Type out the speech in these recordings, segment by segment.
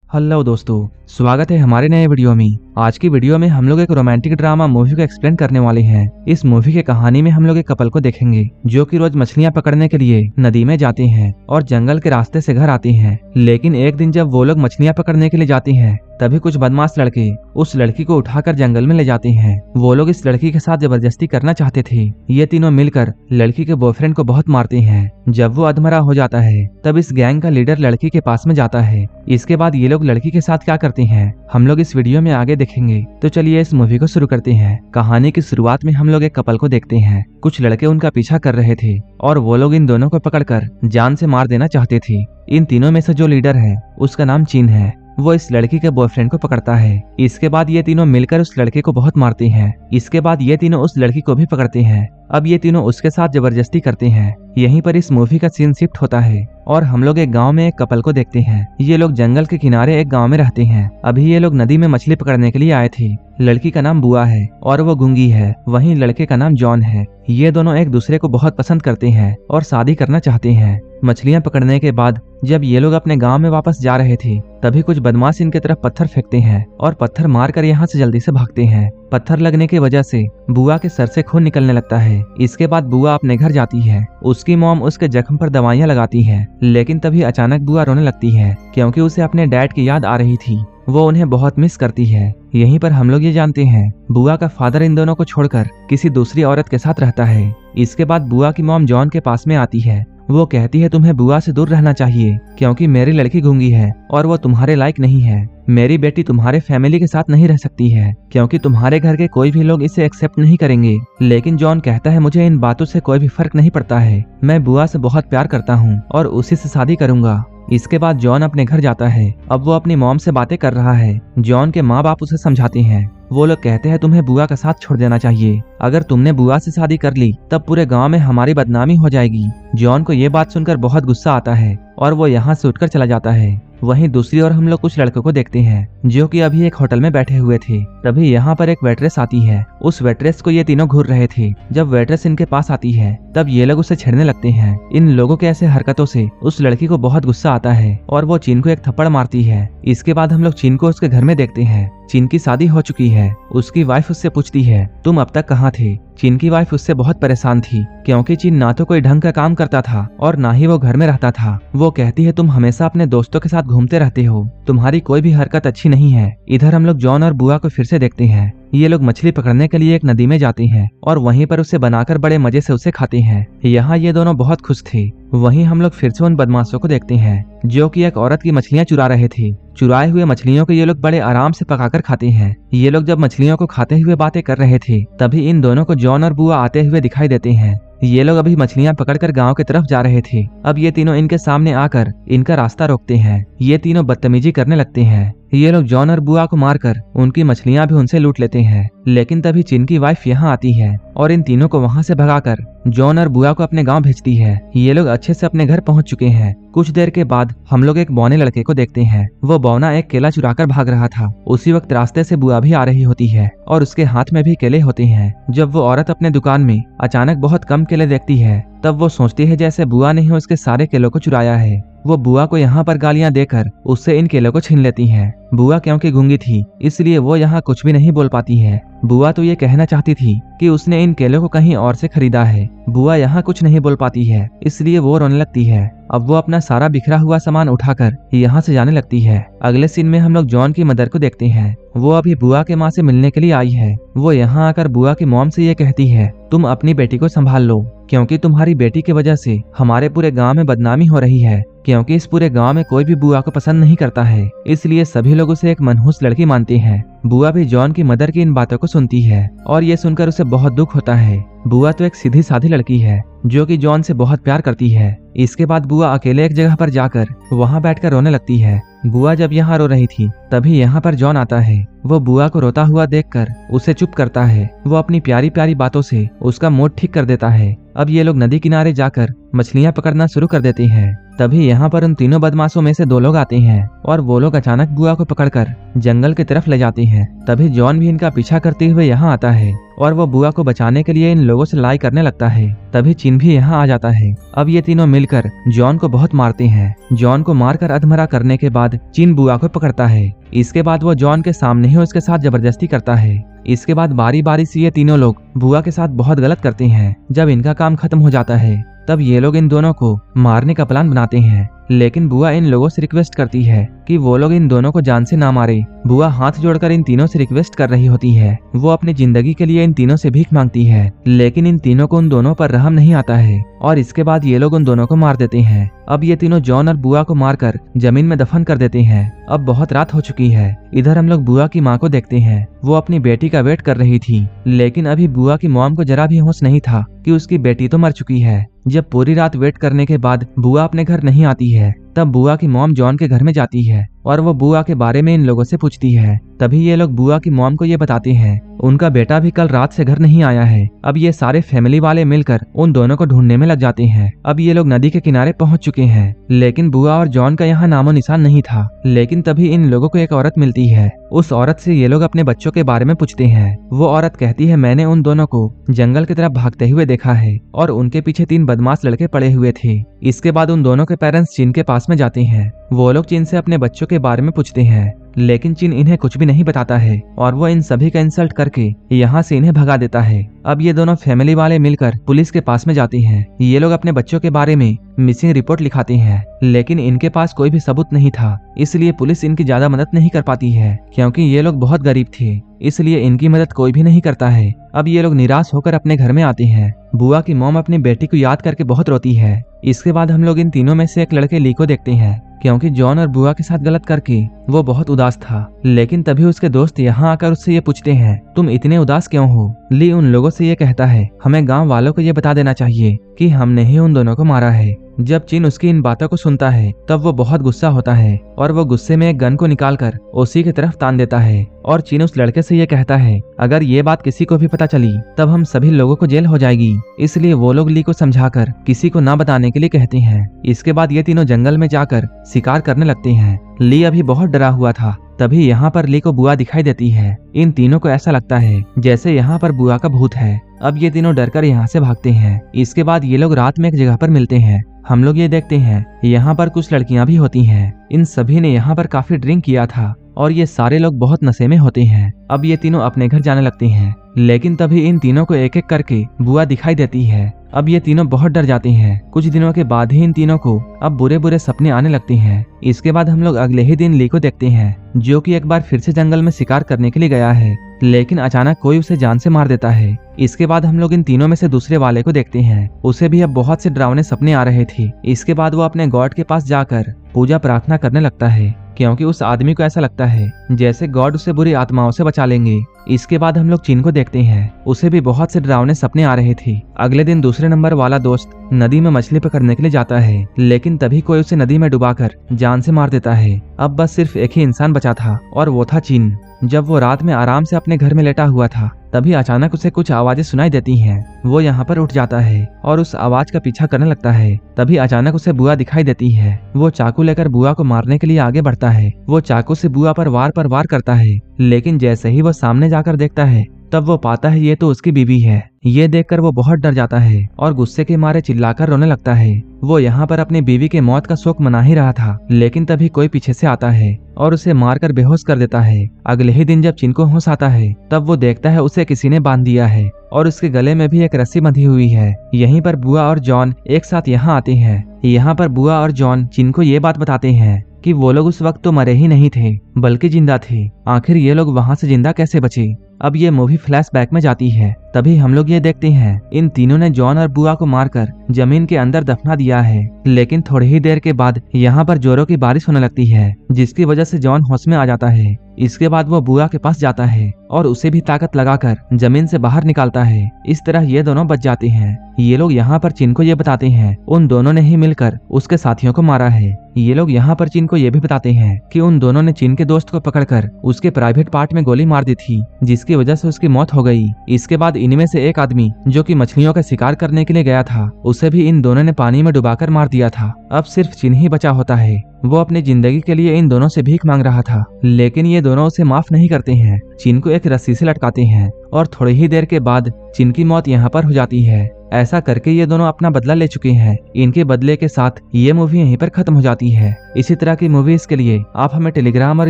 Hello दोस्तों, स्वागत है हमारे नए वीडियो में। आज की वीडियो में हम लोग एक रोमांटिक ड्रामा मूवी को एक्सप्लेन करने वाले हैं। इस मूवी की कहानी में हम लोग एक कपल को देखेंगे जो कि रोज मछलियां पकड़ने के लिए नदी में जाते हैं और जंगल के रास्ते से घर आते हैं। लेकिन एक दिन जब वो लोग मछलियां पकड़ने के लिए जाते हैं तभी कुछ बदमाश लड़के उस लड़की को उठाकर जंगल में ले जाते हैं। वो लोग इस लड़की के साथ जबरदस्ती करना चाहते थे। ये तीनों मिलकर लड़की के बॉयफ्रेंड को बहुत मारते हैं। जब वो अधमरा हो जाता है तब इस गैंग का लीडर लड़की के पास में जाता है। इसके बाद ये लोग लड़की के साथ क्या करते हैं हम लोग इस वीडियो में आगे देखेंगे। तो चलिए इस मूवी को शुरू करते हैं। कहानी की शुरुआत में हम लोग एक कपल को देखते हैं। कुछ लड़के उनका पीछा कर रहे थे और वो लोग इन दोनों को पकड़कर जान से मार देना चाहते थे। इन तीनों में से जो लीडर है उसका नाम चीन है। वो इस लड़की के बॉयफ्रेंड को पकड़ता है। इसके बाद ये तीनों मिलकर उस लड़के को बहुत मारते हैं। इसके बाद ये तीनों उस लड़की को भी पकड़ते हैं। अब ये तीनों उसके साथ जबरदस्ती करते हैं। यहीं पर इस मूवी का सीन शिफ्ट होता है और हम लोग एक गांव में एक कपल को देखते हैं। ये लोग जंगल के किनारे एक गांव में रहते हैं। अभी ये लोग नदी में मछली पकड़ने के लिए आए थे। लड़की का नाम बुआ है और वो गूंगी है। वहीं लड़के का नाम जॉन है। ये दोनों एक दूसरे को बहुत पसंद करते हैं और शादी करना चाहते हैं। मछलियां पकड़ने के बाद जब ये लोग अपने गांव में वापस जा रहे थे तभी कुछ बदमाश इनके तरफ पत्थर फेंकते हैं और पत्थर मारकर यहाँ से जल्दी से भागते हैं। पत्थर लगने की वजह से बुआ के सर से खून निकलने लगता है। इसके बाद बुआ अपने घर जाती है। उसकी मॉम उसके जख्म पर दवाइयां लगाती है। लेकिन तभी अचानक बुआ रोने लगती है क्योंकि उसे अपने डैड की याद आ रही थी। वो उन्हें बहुत मिस करती है। यहीं पर हम लोग ये जानते हैं बुआ का फादर इन दोनों को छोड़कर किसी दूसरी औरत के साथ रहता है। इसके बाद बुआ की मॉम जॉन के पास में आती है। वो कहती है तुम्हें बुआ से दूर रहना चाहिए क्योंकि मेरी लड़की गूंगी है और वो तुम्हारे लायक नहीं है। मेरी बेटी तुम्हारे फैमिली के साथ नहीं रह सकती है क्योंकि तुम्हारे घर के कोई भी लोग इसे एक्सेप्ट नहीं करेंगे। लेकिन जॉन कहता है मुझे इन बातों से कोई भी फर्क नहीं पड़ता है। मैं बुआ से बहुत प्यार करता हूँ और उसी से शादी करूंगा। इसके बाद जॉन अपने घर जाता है। अब वो अपनी मॉम से बातें कर रहा है। जॉन के माँ बाप उसे समझाते हैं। वो लोग कहते हैं तुम्हें बुआ का साथ छोड़ देना चाहिए। अगर तुमने बुआ से शादी कर ली तब पूरे गांव में हमारी बदनामी हो जाएगी। जॉन को ये बात सुनकर बहुत गुस्सा आता है और वो यहाँ से उठकर चला जाता है। वहीं दूसरी ओर हम लोग कुछ लड़कों को देखते हैं जो कि अभी एक होटल में बैठे हुए थे। तभी यहाँ पर एक वेट्रेस आती है। उस वेट्रेस को ये तीनों घूर रहे थे। जब वेट्रेस इनके पास आती है तब ये लोग उसे छेड़ने लगते हैं। इन लोगों के ऐसे हरकतों से उस लड़की को बहुत गुस्सा आता है और वो चीन को एक थप्पड़ मारती है। इसके बाद हम लोग चीन को उसके घर में देखते हैं। चीन की शादी हो चुकी है। उसकी वाइफ उससे पूछती है तुम अब तक कहाँ थे। चीन की वाइफ उससे बहुत परेशान थी क्योंकि चीन ना तो कोई ढंग का काम करता था और ना ही वो घर में रहता था। वो कहती है तुम हमेशा अपने दोस्तों के साथ घूमते रहते हो। तुम्हारी कोई भी हरकत अच्छी नहीं है। इधर हम लोग जॉन और बुआ को फिर से देखते हैं। ये लोग मछली पकड़ने के लिए एक नदी में जाते हैं और वहीं पर उसे बनाकर बड़े मजे से उसे खाते हैं। यहाँ ये दोनों बहुत खुश थे। वहीं हम लोग फिर से उन बदमाशों को देखते हैं जो कि एक औरत की मछलियां चुरा रहे थे। चुराए हुए मछलियों को ये लोग बड़े आराम से पकाकर खाते हैं। ये लोग जब मछलियों को खाते हुए बातें कर रहे थे तभी इन दोनों को जॉन और बुआ आते हुए दिखाई देते हैं। ये लोग अभी मछलियां पकड़कर गांव की तरफ जा रहे थे। अब ये तीनों इनके सामने आकर इनका रास्ता रोकते हैं। ये तीनों बदतमीजी करने लगते हैं। ये लोग जॉन और बुआ को मारकर उनकी मछलियां भी उनसे लूट लेते हैं। लेकिन तभी चीन की वाइफ यहाँ आती है और इन तीनों को वहाँ से भगाकर जॉन और बुआ को अपने गांव भेजती है। ये लोग अच्छे से अपने घर पहुँच चुके हैं। कुछ देर के बाद हम लोग एक बौने लड़के को देखते हैं। वो बौना एक केला चुराकर भाग रहा था। उसी वक्त रास्ते से बुआ भी आ रही होती है और उसके हाथ में भी केले होते हैं। जब वो औरत अपने दुकान में अचानक बहुत कम केले देखती है तब वो सोचती है जैसे बुआ ने ही उसके सारे केलों को चुराया है। वो बुआ को यहाँ पर गालियां देकर उससे इन केलों को छीन लेती है। बुआ क्योंकि गूंगी थी इसलिए वो यहाँ कुछ भी नहीं बोल पाती है। बुआ तो ये कहना चाहती थी कि उसने इन केलों को कहीं और से खरीदा है। बुआ यहाँ कुछ नहीं बोल पाती है इसलिए वो रोने लगती है। अब वो अपना सारा बिखरा हुआ सामान उठाकर यहाँ से जाने लगती है। अगले सीन में हम लोग जॉन की मदर को देखते हैं। वो अभी बुआ के माँ से मिलने के लिए आई है। वो यहाँ आकर बुआ की मॉम से ये कहती है तुम अपनी बेटी को संभाल लो क्योंकि तुम्हारी बेटी की वजह से हमारे पूरे गांव में बदनामी हो रही है। क्योंकि इस पूरे गांव में कोई भी बुआ को पसंद नहीं करता है इसलिए सभी लोग उसे एक मनहूस लड़की मानते हैं। बुआ भी जॉन की मदर की इन बातों को सुनती है और ये सुनकर उसे बहुत दुख होता है। बुआ तो एक सीधी साधी लड़की है जो कि जॉन से बहुत प्यार करती है। इसके बाद बुआ अकेले एक जगह पर जाकर वहाँ बैठकर रोने लगती है। बुआ जब यहाँ रो रही थी तभी यहाँ पर जॉन आता है। वो बुआ को रोता हुआ देखकर उसे चुप करता है। वो अपनी प्यारी प्यारी बातों से उसका मूड ठीक कर देता है। अब ये लोग नदी किनारे जाकर मछलियाँ पकड़ना शुरू कर देते हैं। तभी यहाँ पर उन तीनों बदमाशों में से 2 लोग आते हैं और वो लोग अचानक बुआ को पकड़कर जंगल की तरफ ले जाते हैं। तभी जॉन भी इनका पीछा करते हुए यहाँ आता है और वो बुआ को बचाने के लिए इन लोगों से लड़ाई करने लगता है। तभी चिन भी यहाँ आ जाता है। अब ये तीनों मिलकर जॉन को बहुत मारते हैं। जॉन को मारकर अधमरा करने के बाद चिन बुआ को पकड़ता है। इसके बाद वो जॉन के सामने ही उसके साथ जबरदस्ती करता है। इसके बाद बारी बारी से ये तीनों लोग बुआ के साथ बहुत गलत करते हैं। जब इनका काम खत्म हो जाता है तब ये लोग इन दोनों को मारने का प्लान बनाते हैं, लेकिन बुआ इन लोगों से रिक्वेस्ट करती है कि वो लोग इन दोनों को जान से ना मारे। बुआ हाथ जोड़कर इन तीनों से रिक्वेस्ट कर रही होती है। वो अपनी जिंदगी के लिए इन तीनों से भीख मांगती है, लेकिन इन तीनों को उन दोनों पर रहम नहीं आता है और इसके बाद ये लोग उन दोनों को मार देते हैं। अब ये तीनों जॉन और बुआ को मारकर जमीन में दफन कर देते हैं। अब बहुत रात हो चुकी है। इधर हम लोग बुआ की माँ को देखते हैं। वो अपनी बेटी का वेट कर रही थी, लेकिन अभी बुआ की मॉम को जरा भी होश नहीं था कि उसकी बेटी तो मर चुकी है। जब पूरी रात वेट करने के बाद बुआ अपने घर नहीं आती है, तब बुआ की मॉम जॉन के घर में जाती है और वो बुआ के बारे में इन लोगों से पूछती है। तभी ये लोग बुआ की मॉम को ये बताते हैं उनका बेटा भी कल रात से घर नहीं आया है। अब ये सारे फैमिली वाले मिलकर उन दोनों को ढूंढने में लग जाते हैं। अब ये लोग नदी के किनारे पहुंच चुके हैं, लेकिन बुआ और जॉन का यहाँ नामो निशान नहीं था। लेकिन तभी इन लोगों को एक औरत मिलती है। उस औरत से ये लोग अपने बच्चों के बारे में पूछते हैं। वो औरत कहती है, मैंने उन दोनों को जंगल की तरफ भागते हुए देखा है और उनके पीछे 3 बदमाश लड़के पड़े हुए थे। इसके बाद उन दोनों के पेरेंट्स चिन के पास में जाते हैं। वो लोग चिन से अपने बच्चों के बारे में पूछते हैं, लेकिन चिन इन्हें कुछ भी नहीं बताता है और वो इन सभी का इंसल्ट करके यहाँ से इन्हें भगा देता है। अब ये दोनों फैमिली वाले मिलकर पुलिस के पास में जाते हैं। ये लोग अपने बच्चों के बारे में मिसिंग रिपोर्ट लिखाते हैं, लेकिन इनके पास कोई भी सबूत नहीं था, इसलिए पुलिस इनकी ज्यादा मदद नहीं कर पाती है। क्योंकि ये लोग बहुत गरीब थे, इसलिए इनकी मदद कोई भी नहीं करता है। अब ये लोग निराश होकर अपने घर में आते हैं। बुआ की मॉम अपनी बेटी को याद करके बहुत रोती है। इसके बाद हम लोग इन तीनों में से एक लड़के ली को देखते हैं, क्योंकि जॉन और बुआ के साथ गलत करके वो बहुत उदास था। लेकिन तभी उसके दोस्त यहाँ आकर उससे ये पूछते हैं, तुम इतने उदास क्यों हो? ली उन लोगों से ये कहता है, हमें गांव वालों को ये बता देना चाहिए कि हमने ही उन दोनों को मारा है। जब चिन उसकी इन बातों को सुनता है तब वो बहुत गुस्सा होता है और वो गुस्से में एक गन को निकालकर उसी की तरफ तान देता है। और चिन उस लड़के से ये कहता है, अगर ये बात किसी को भी पता चली तब हम सभी लोगों को जेल हो जाएगी। इसलिए वो लोग ली को समझाकर किसी को ना बताने के लिए कहते हैं। इसके बाद ये तीनों जंगल में जाकर शिकार करने लगते हैं। ली अभी बहुत डरा हुआ था। तभी यहाँ पर ली को बुआ दिखाई देती है। इन तीनों को ऐसा लगता है जैसे यहाँ पर बुआ का भूत है। अब ये तीनों डरकर यहाँ से भागते हैं। इसके बाद ये लोग रात में एक जगह पर मिलते हैं। हम लोग ये देखते हैं यहाँ पर कुछ लड़कियां भी होती हैं। इन सभी ने यहाँ पर काफी ड्रिंक किया था और ये सारे लोग बहुत नशे में होते हैं। अब ये तीनों अपने घर जाने लगते हैं, लेकिन तभी इन तीनों को एक एक करके बुआ दिखाई देती है। अब ये तीनों बहुत डर जाते हैं। कुछ दिनों के बाद ही इन तीनों को अब बुरे बुरे सपने आने लगते हैं। इसके बाद हम लोग अगले ही दिन ली को देखते हैं, जो कि एक बार फिर से जंगल में शिकार करने के लिए गया है, लेकिन अचानक कोई उसे जान से मार देता है। इसके बाद हम लोग इन तीनों में से दूसरे वाले को देखते हैं। उसे भी अब बहुत से डरावने सपने आ रहे थे। इसके बाद वो अपने गॉड के पास जाकर पूजा प्रार्थना करने लगता है, क्योंकि उस आदमी को ऐसा लगता है जैसे गॉड उसे बुरी आत्माओं से बचा लेंगे। इसके बाद हम लोग चिन को देखते हैं। उसे भी बहुत से डरावने सपने आ रहे थे। अगले दिन दूसरे नंबर वाला दोस्त नदी में मछली पकड़ने के लिए जाता है, लेकिन तभी कोई उसे नदी में डुबाकर जान से मार देता है। अब बस सिर्फ एक ही इंसान बचा था और वो था चिन। जब वो रात में आराम से अपने घर में लेटा हुआ था, तभी अचानक उसे कुछ आवाजें सुनाई देती हैं। वो यहाँ पर उठ जाता है और उस आवाज का पीछा करने लगता है। तभी अचानक उसे बुआ दिखाई देती है। वो चाकू लेकर बुआ को मारने के लिए आगे बढ़ता है। वो चाकू से बुआ पर वार करता है, लेकिन जैसे ही वो सामने जाकर देखता है तब वो पाता है ये तो उसकी बीवी है। ये देखकर वो बहुत डर जाता है और गुस्से के मारे चिल्लाकर रोने लगता है। वो यहाँ पर अपनी बीवी के मौत का शोक मना ही रहा था, लेकिन तभी कोई पीछे से आता है और उसे मारकर बेहोश कर देता है। अगले ही दिन जब चिन को होश आता है तब वो देखता है उसे किसी ने बांध दिया है और उसके गले में भी एक रस्सी बंधी हुई है। यहीं पर बुआ और जॉन एक साथ यहाँ आते हैं। यहाँ पर बुआ और जॉन चिन को ये बात बताते हैं कि वो लोग उस वक्त तो मरे ही नहीं थे, बल्कि जिंदा थे। आखिर ये लोग वहाँ से जिंदा कैसे बचे? अब ये मूवी फ्लैशबैक में जाती है। तभी हम लोग ये देखते हैं इन तीनों ने जॉन और बुआ को मारकर जमीन के अंदर दफना दिया है। लेकिन थोड़ी ही देर के बाद यहाँ पर जोरों की बारिश होने लगती है, जिसकी वजह से जॉन होश में आ जाता है। इसके बाद वो बुआ के पास जाता है और उसे भी ताकत लगाकर जमीन से बाहर निकालता है। इस तरह ये दोनों बच जाते हैं। ये लोग यहाँ पर चिन को ये बताते हैं उन दोनों ने ही मिलकर उसके साथियों को मारा है। ये लोग यहाँ पर चिन को ये भी बताते हैं कि उन दोनों ने चिन के दोस्त को पकड़कर उसके प्राइवेट पार्ट में गोली मार दी थी, जिसकी वजह से उसकी मौत हो गई। इसके बाद इनमें से एक आदमी जो कि मछलियों का शिकार करने के लिए गया था, उसे भी इन दोनों ने पानी में डुबाकर मार दिया था। अब सिर्फ चिन ही बचा होता है। वो अपनी जिंदगी के लिए इन दोनों से भीख मांग रहा था, लेकिन ये दोनों उसे माफ नहीं करते हैं। चिन को एक रस्सी से लटकाते हैं और थोड़ी ही देर के बाद चिन की मौत यहाँ पर हो जाती है। ऐसा करके ये दोनों अपना बदला ले चुके हैं। इनके बदले के साथ ये मूवी यहीं पर खत्म हो जाती है। इसी तरह की मूवीज के लिए आप हमें टेलीग्राम और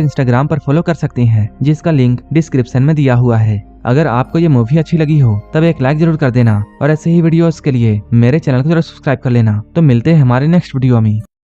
इंस्टाग्राम पर फॉलो कर सकते हैं, जिसका लिंक डिस्क्रिप्शन में दिया हुआ है। अगर आपको ये मूवी अच्छी लगी हो तब एक लाइक जरूर कर देना और ऐसे ही वीडियोस के लिए मेरे चैनल को जरूर सब्सक्राइब कर लेना। तो मिलते हैं हमारे नेक्स्ट वीडियो में।